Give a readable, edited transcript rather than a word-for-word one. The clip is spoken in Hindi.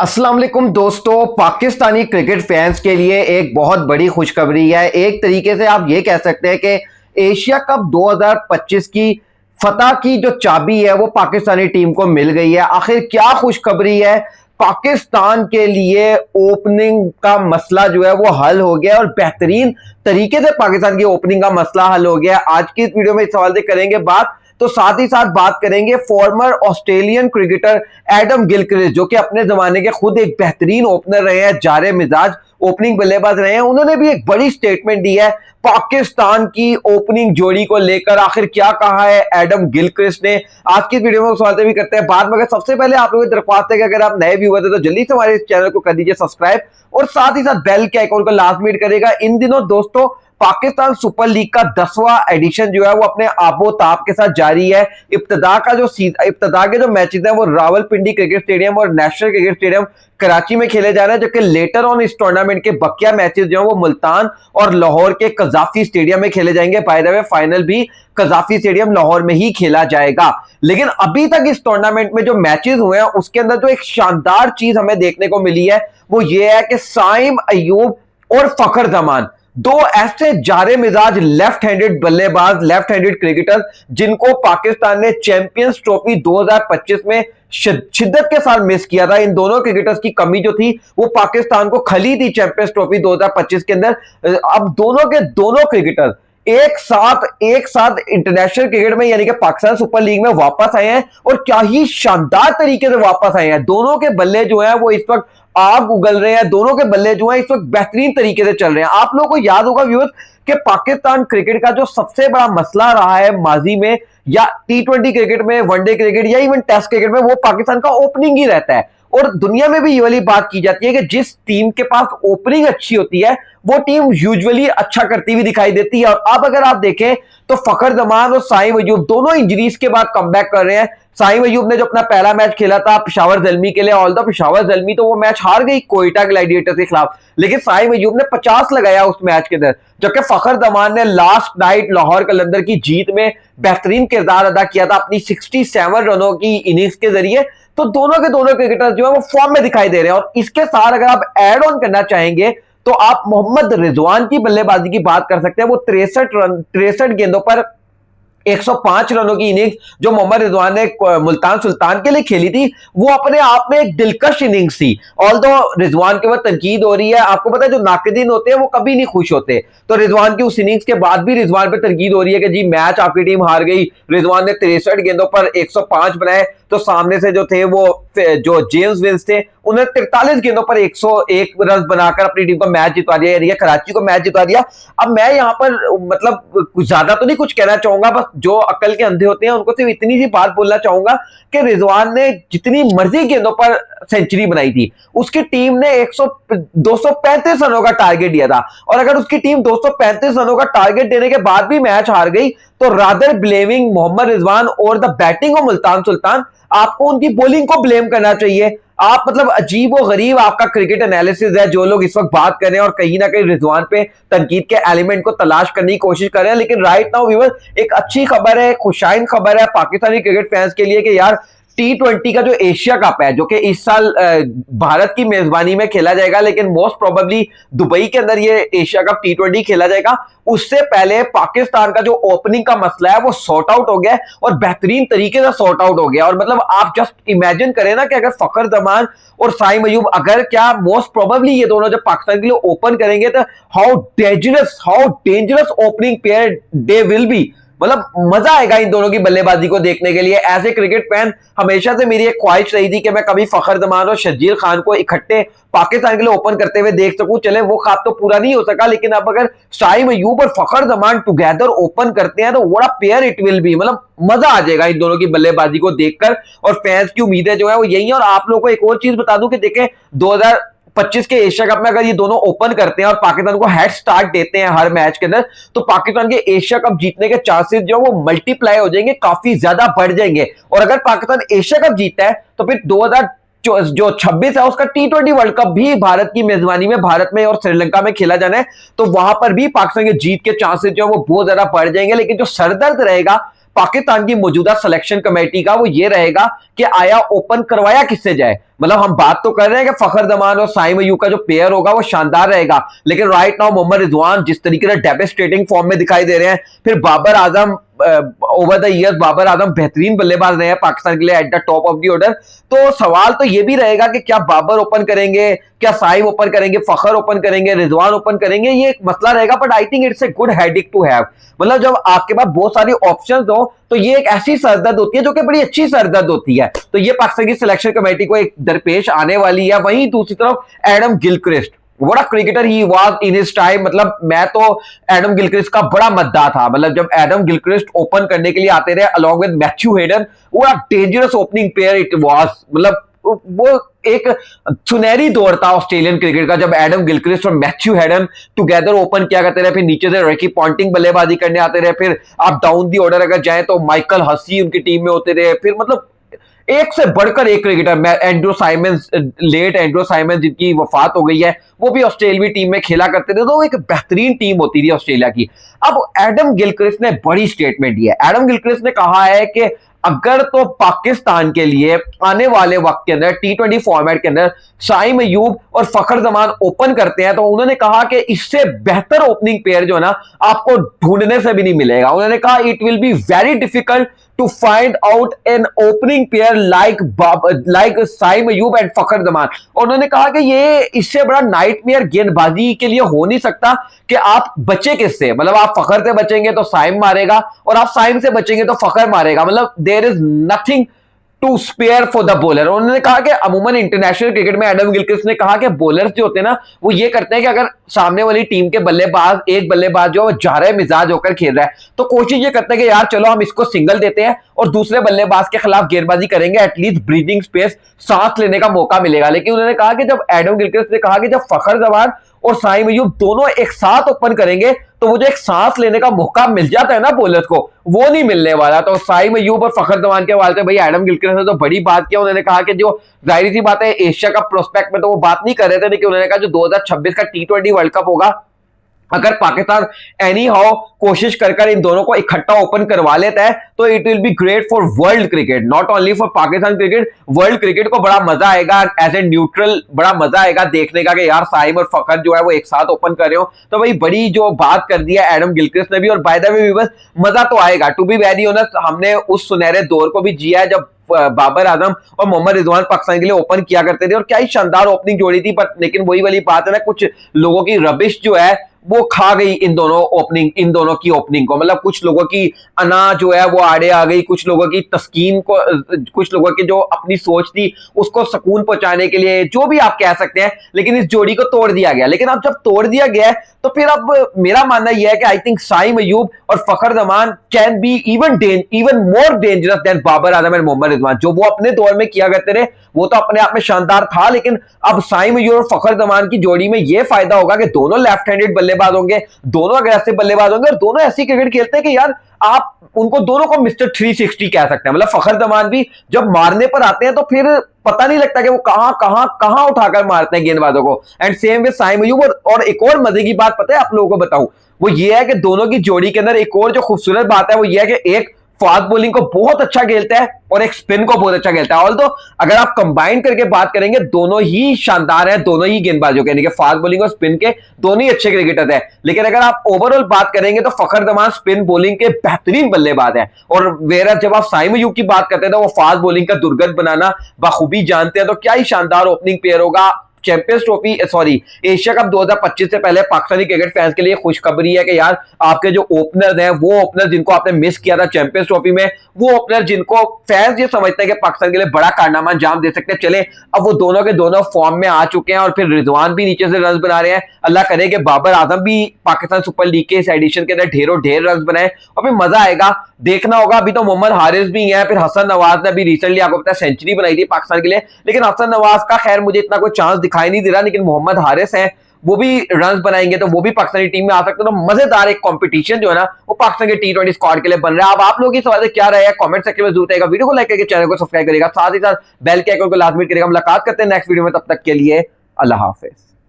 अस्सलाम वालेकुम दोस्तों, पाकिस्तानी क्रिकेट फैंस के लिए एक बहुत बड़ी खुशखबरी है। एक तरीके से आप ये कह सकते हैं कि एशिया कप 2025 की फतह की जो चाबी है वो पाकिस्तानी टीम को मिल गई है। आखिर क्या खुशखबरी है? पाकिस्तान के लिए ओपनिंग का मसला जो है वो हल हो गया और बेहतरीन तरीके से पाकिस्तान की ओपनिंग का मसला हल हो गया। आज की इस वीडियो में इस सवाल से करेंगे बात, तो साथ ही साथ बात करेंगे farmer Australian cricketer Adam Gilchrist, जो कि अपने जमाने के खुद एक बेहतरीन ओपनर रहे हैं, जारे मिजाज ओपनिंग बल्लेबाज रहे हैं। उन्होंने भी एक बड़ी स्टेटमेंट दी है पाकिस्तान की ओपनिंग जोड़ी को लेकर। आखिर क्या कहा है एडम गिलक्रिस्ट ने? आज की वीडियो में उस सवाल भी करते हैं बाद में। सबसे पहले आप लोगों की दरख्वास्त है कि अगर आप नए व्यूअर थे तो जल्दी से हमारे इस चैनल को कर दीजिए सब्सक्राइब और साथ ही साथ बेल के आइकॉन को लाजमी हिट करेगा। इन दिनों दोस्तों पाकिस्तान सुपर लीग का 10वां एडिशन जो है वो अपने आबोताब के साथ जारी है। इब्तदा के जो मैचेस हैं वो रावलपिंडी क्रिकेट स्टेडियम और नेशनल क्रिकेट स्टेडियम कराची में खेले जा रहे हैं, जबकि लेटर ऑन इस टूर्नामेंट के बकिया मैचेस जो है वो मुल्तान और लाहौर के कजाफी स्टेडियम में खेले जाएंगे। बाय द वे फाइनल भी कजाफी स्टेडियम लाहौर में ही खेला जाएगा। लेकिन अभी तक इस टूर्नामेंट में जो मैचेस हुए हैं उसके अंदर जो एक शानदार चीज हमें देखने को मिली है वो ये है कि साइम अयूब और फखर जमान, दो ऐसे जारे मिजाज लेफ्ट हैंडेड बल्लेबाज, लेफ्ट हैंडेड क्रिकेटर, जिनको पाकिस्तान ने चैंपियंस ट्रॉफी 2025 में शिद्दत के साथ मिस किया था। इन दोनों क्रिकेटर्स की कमी जो थी वो पाकिस्तान को खली थी चैंपियंस ट्रॉफी 2025 के अंदर। अब दोनों के दोनों क्रिकेटर एक साथ इंटरनेशनल क्रिकेट में यानी कि पाकिस्तान सुपर लीग में वापस आए हैं और क्या ही शानदार तरीके से वापस आए हैं। दोनों के बल्ले जो है वो इस वक्त आग उगल रहे हैं, दोनों के बल्ले जो है इस वक्त बेहतरीन तरीके से चल रहे हैं। आप लोगों को याद होगा व्यूअर्स कि पाकिस्तान क्रिकेट का जो सबसे बड़ा मसला रहा है माजी में, या टी20 क्रिकेट में, वनडे क्रिकेट या इवन टेस्ट क्रिकेट में, वो पाकिस्तान का ओपनिंग ही रहता है। और दुनिया में भी ये वाली बात की जाती है कि जिस टीम के पास ओपनिंग अच्छी होती है वो टीम यूजुअली अच्छा करती हुई दिखाई देती है। और अब अगर आप देखें तो फखर जमान और साइम अयूब दोनों इंजरीज के बाद कमबैक कर रहे हैं। साइम अयूब ने जो अपना पहला मैच खेला था पेशावर ज़ल्मी के लिए, ऑल्दो पेशावर ज़ल्मी तो वो मैच हार गई कोयटा ग्लैडिएटर्स के खिलाफ, लेकिन साइम अयूब ने 50 लगाया उस मैच के अंदर, जबकि फखर जमान ने लास्ट नाइट लाहौर कलंदर की जीत में बेहतरीन किरदार अदा किया था अपनी 67 रनों की इनिंग्स के जरिए। तो दोनों के दोनों क्रिकेटर्स जो है वो फॉर्म में दिखाई दे रहे हैं। और इसके साथ अगर आप एड ऑन करना चाहेंगे तो आप मोहम्मद रिजवान की बल्लेबाजी की बात कर सकते हैं। वो 63 गेंदों पर 105 रनों की इनिंग्स जो मोहम्मद रिजवान ने मुल्तान सुल्तान के लिए खेली थी वो अपने आप में एक दिलकश इनिंग्स थी। ऑल्दो रिजवान के बाद तनकीद हो रही है, आपको पता है जो नाकिदीन होते हैं वो कभी नहीं खुश होते, तो रिजवान की उस इनिंग्स के बाद भी रिजवान पे तनकीद हो रही है कि जी मैच आपकी टीम हार गई। रिजवान ने 63 गेंदों पर 105 बनाए, तो सामने से जो थे वो जो जेम्स विंस थे उन्हें 43 गेंदों पर 101 रन बनाकर अपनी टीम को मैच जितवा दिया, यानी कराची को मैच जितवा दिया। अब मैं यहां पर मतलब कुछ ज्यादा तो नहीं कुछ कहना चाहूंगा, बस जो अकल के अंधे होते हैं उनको सिर्फ इतनी सी बात बोलना चाहूंगा कि रिजवान ने जितनी मर्जी गेंदों पर सेंचुरी बनाई थी, उसकी टीम ने 235 रनों का टारगेट दिया था, और अगर उसकी टीम 235 रनों का टारगेट देने के बाद भी मैच हार गई तो रादर ब्लेमिंग मोहम्मद रिजवान और the batting of Multan Sultan, आपको उनकी बॉलिंग को ब्लेम करना चाहिए। आप मतलब अजीब और गरीब आपका क्रिकेट एनालिसिस है जो लोग इस वक्त बात कर रहे हैं और कहीं ना कहीं रिजवान पे तनकीद के एलिमेंट को तलाश करने की कोशिश कर रहे हैं। लेकिन राइट नाउ व्यूअर्स एक अच्छी खबर है, खुशाइन खबर है पाकिस्तानी क्रिकेट फैंस के लिए कि यार टी20 का जो एशिया कप है जो कि इस साल भारत की मेजबानी में खेला जाएगा, लेकिन मोस्ट प्रोबेबली दुबई के अंदर ये एशिया कप टी20 खेला जाएगा, उससे पहले पाकिस्तान का जो ओपनिंग का मसला है वो सॉर्ट आउट हो गया है और बेहतरीन तरीके से सॉर्ट आउट हो गया। और मतलब आप जस्ट इमेजिन करें ना कि अगर फखर जमान और साइम अयूब अगर क्या मोस्ट प्रोबेबली ये दोनों जब पाकिस्तान के लिए ओपन करेंगे तो how dangerous opening pair they will be. मतलब मजा आएगा इन दोनों की बल्लेबाजी को देखने के लिए। एज ए क्रिकेट फैन हमेशा से मेरी एक ख्वाहिश रही थी कि मैं कभी फखर जमान और शर्जील खान को इकट्ठे पाकिस्तान के लिए ओपन करते हुए देख सकूं। चले वो ख्वाब तो पूरा नहीं हो सका, लेकिन अब अगर साइम अयूब और फखर जमान टुगेदर ओपन करते हैं तो what a pair it will B. मतलब मजा आ जाएगा इन दोनों की बल्लेबाजी को देखकर, और फैंस की उम्मीदें जो है वो यही है। और आप लोगों को एक और चीज बता दूं कि देखें 2025 के एशिया कप में अगर ये दोनों ओपन करते हैं और पाकिस्तान को हेड स्टार्ट देते हैं हर मैच के अंदर, तो पाकिस्तान के एशिया कप जीतने के चांसेस जो वो मल्टीप्लाई हो जाएंगे, काफी ज्यादा बढ़ जाएंगे। और अगर पाकिस्तान एशिया कप जीतता है तो फिर 2026 है उसका टी20 वर्ल्ड कप भी भारत की मेजबानी में भारत में और श्रीलंका में खेला जाना है, तो वहां पर भी पाकिस्तान के जीत के चांसेस जो है वो बहुत ज्यादा बढ़ जाएंगे। लेकिन जो सरदर्द रहेगा पाकिस्तान की मौजूदा सिलेक्शन कमेटी का वो ये रहेगा कि आया ओपन करवाया किससे जाए। मतलब हम बात तो कर रहे हैं कि फखर जमान और साइम अयूब का जो पेयर होगा वो शानदार रहेगा, लेकिन राइट नाउ मोहम्मद रिजवान जिस तरीके से डेवास्टेटिंग फॉर्म में दिखाई दे रहे हैं, फिर Babar Azam over the years Babar Azam बेहतरीन बल्लेबाज रहे हैं पाकिस्तान के लिए at the top of the order. तो सवाल तो ये भी रहेगा कि क्या बाबर ओपन करेंगे, क्या साइम ओपन करेंगे, फखर ओपन करेंगे, रिजवान ओपन करेंगे, ये एक मसला रहेगा। But I think it's a good headache to have. मतलब जब आपके पास बहुत सारी ऑप्शंस हो तो ये एक ऐसी सरदर्द होती है जो कि बड़ी अच्छी सरदर्द होती है। तो ये पाकिस्तान की सिलेक्शन कमेटी को एक दरपेश आने वाली है। वहीं दूसरी तरफ Adam Gilchrist, what a cricketer he was in his time. मतलब मैं तो एडम गिलक्रिस्ट का बड़ा मद्दा था। मतलब जब एडम गिलक्रिस्ट ओपन करने के लिए आते रहे along with Matthew Hayden, what a dangerous opening pair it was. मतलब वो एक सुनहरी दौर था ऑस्ट्रेलियन क्रिकेट का जब एडम गिलक्रिस्ट और मैथ्यू हेडन टुगेदर ओपन किया करते रहे। फिर नीचे से रिकी पॉन्टिंग बल्लेबाजी करने आते रहे। फिर आप डाउन दी ऑर्डर अगर जाएं तो माइकल हसी उनकी टीम में होते रहे। फिर मतलब एक से बढ़कर एक cricketer, Andrew Symonds, late Andrew Symonds जिनकी वफात हो गई है, वो भी ऑस्ट्रेलियावी टीम में खेला करते थे। तो वो एक बेहतरीन टीम होती थी ऑस्ट्रेलिया की। अब एडम गिलक्रिस्ट ने बड़ी स्टेटमेंट दी है। एडम गिलक्रिस्ट ने कहा है कि अगर तो पाकिस्तान के लिए आने वाले वक्त के अंदर T20 फॉर्मेट के अंदर साइम अयूब और फखर जमान ओपन करते हैं तो उन्होंने कहा कि इससे बेहतर ओपनिंग पेयर जो है ना आपको ढूंढने से भी नहीं मिलेगा। उन्होंने कहा it will be very difficult to find out an opening pair like Saim Ayub and Fakhar Zaman. और उन्होंने कहा कि ये इससे बड़ा नाइटमेयर गेंदबाजी के लिए हो नहीं सकता कि आप बचे किससे। मतलब आप फखर से बचेंगे तो साइम मारेगा और आप साइम से बचेंगे तो फखर मारेगा। मतलब there is nothing to spare for the bowler. उन्होंने कहा कि अमूमन इंटरनेशनल क्रिकेट में एडम गिलक्रिस्ट ने कहा कि बॉलर्स जो होते हैं ना वो ये करते हैं कि अगर सामने वाली टीम के बल्लेबाज एक बल्लेबाज जो जारे मिजाज होकर खेल रहा है तो कोशिश ये करते हैं कि यार चलो हम इसको सिंगल देते हैं और दूसरे बल्लेबाज के खिलाफ गेंदबाजी करेंगे, एटलीस्ट ब्रीदिंग स्पेस, सांस लेने का मौका मिलेगा। लेकिन उन्होंने कहा कि जब एडम गिलक्रिस्ट ने कहा कि जब फखर जमान और साइम अयूब दोनों एक साथ ओपन करेंगे तो वो जो एक सांस लेने का मौका मिल जाता है ना बॉलर्स को, वो नहीं मिलने वाला। तो साइम अयूब और फखर जमान के हवाले से भाई एडम गिलक्रिस्ट ने तो बड़ी बात किया। उन्होंने कहा कि जो जाहिर सी बात है एशिया कप प्रोस्पेक्ट में तो वो बात नहीं कर रहे थे, लेकिन उन्होंने कहा जो 2026 का T20 वर्ल्ड कप होगा अगर पाकिस्तान एनी हाउ कोशिश कर इन दोनों को इकट्ठा ओपन करवा लेता है तो it will be great for world cricket, not only for Pakistan cricket. World cricket को बड़ा मजा आएगा, एज ए न्यूट्रल बड़ा मजा आएगा देखने का कि यार साइम और फखर जो है वो एक साथ ओपन कर रहे हो। तो भाई बड़ी जो बात कर दी है एडम गिलक्रिस्ट ने भी, और बाय द वे भी बस मजा तो आएगा। टू बी वेरी ऑनेस्ट हमने उस सुनहरे दौर को भी जिया है जब बाबर आजम और मोहम्मद रिजवान पाकिस्तान के लिए ओपन किया करते थे और क्या ही शानदार ओपनिंग जोड़ी थी। बट लेकिन वही वाली बात है ना, कुछ लोगों की रबिश जो है वो खा गई इन दोनों की ओपनिंग को। मतलब कुछ लोगों की अना जो है वो आड़े आ गई, कुछ लोगों की तस्कीन को, कुछ लोगों की जो अपनी सोच थी उसको सुकून पहुंचाने के लिए, जो भी आप कह सकते हैं, लेकिन इस जोड़ी को तोड़ दिया गया। लेकिन अब जब तोड़ दिया गया है तो फिर अब मेरा मानना यह है कि आई थिंक साइम अयूब और Fakhar Zaman can be even more dangerous than Babar Azam and Mohammad Rizwan. जो वो अपने दौर में किया करते रहे वो तो अपने आप में शानदार था, लेकिन अब साइम अयूब और फखर जमान की जोड़ी में यह फायदा होगा कि दोनों लेफ्ट हैंडेड बल्लेबाज होंगे, दोनों अग्रेसिव बल्लेबाज होंगे और दोनों ऐसी क्रिकेट खेलते हैं कि यार आप उनको दोनों को मिस्टर 360 कह सकते हैं। मतलब फखर जमान भी जब मारने पर आते हैं तो फिर पता नहीं लगता कि वो कहां उठाकर मारते हैं गेंदबाजों को। And same with Saim Ayub. और एक और मजे की बात पता है आप लोगों को बताऊं, वो ये है कि दोनों की जोड़ी के अंदर एक और जो खूबसूरत बात है वो ये है कि एक फास्ट बॉलिंग को बहुत अच्छा खेलता है और एक स्पिन को बहुत अच्छा खेलता है। ऑल्दो अगर आप कंबाइन करके बात करेंगे दोनों ही शानदार हैं, दोनों ही गेंदबाजों के, यानी कि फास्ट बॉलिंग और स्पिन के दोनों ही अच्छे क्रिकेटर हैं। लेकिन अगर आप ओवरऑल बात करेंगे तो फखर जमान स्पिन बॉलिंग के बेहतरीन बल्लेबाज हैं, और वेरा जब आप साइम अयूब की बात करते हैं तो वो फास्ट बॉलिंग का दुर्गत बनाना बखूबी जानते हैं। तो क्या ही शानदार ओपनिंग पेयर होगा। चैंपियंस ट्रॉफी एशिया कप 2025 से पहले पाकिस्तानी क्रिकेट फैंस के लिए खुशखबरी है कि यार आपके जो ओपनर्स हैं वो ओपनर जिनको आपने मिस किया था चैंपियंस ट्रॉफी में, वो ओपनर जिनको फैंस ये समझते हैं कि पाकिस्तान के लिए बड़ा कारनामा अंजाम दे सकते हैं, चले अब वो दोनों के दोनों फॉर्म में आ चुके हैं। और फिर रिजवान भी नीचे से रन बना रहे हैं। अल्लाह करे कि बाबर आजम भी पाकिस्तान सुपर लीग के इस एडिशन के अंदर ढेरों ढेर रन बनाए और फिर मजा आएगा। देखना होगा, अभी तो मोहम्मद हारिस भी है, फिर हसन नवाज ने भी रिसेंटली आपको पता है सेंचुरी बनाई थी पाकिस्तान के लिए, लेकिन हसन नवाज का खैर मुझे इतना कोई चांस दिखाई नहीं दे रहा। लेकिन मोहम्मद हारिस हैं, वो भी रन बनाएंगे तो वो भी पाकिस्तानी टीम में आ सकते हैं। तो मजेदार एक कंपटीशन जो है ना वो पाकिस्तान के T20 स्क्वाड के लिए बन रहा है। अब आप लोगों की सवाल क्या रहे हैं कमेंट सेक्शन में जरूर आएगा। वीडियो को लाइक करके चैनल को सब्सक्राइब करेगा, साथ ही साथ बेल के आइकन को लाजमी करेगा। मुलाकात करते हैं नेक्स्ट वीडियो में, तब तक के लिए अल्लाह हाफिज।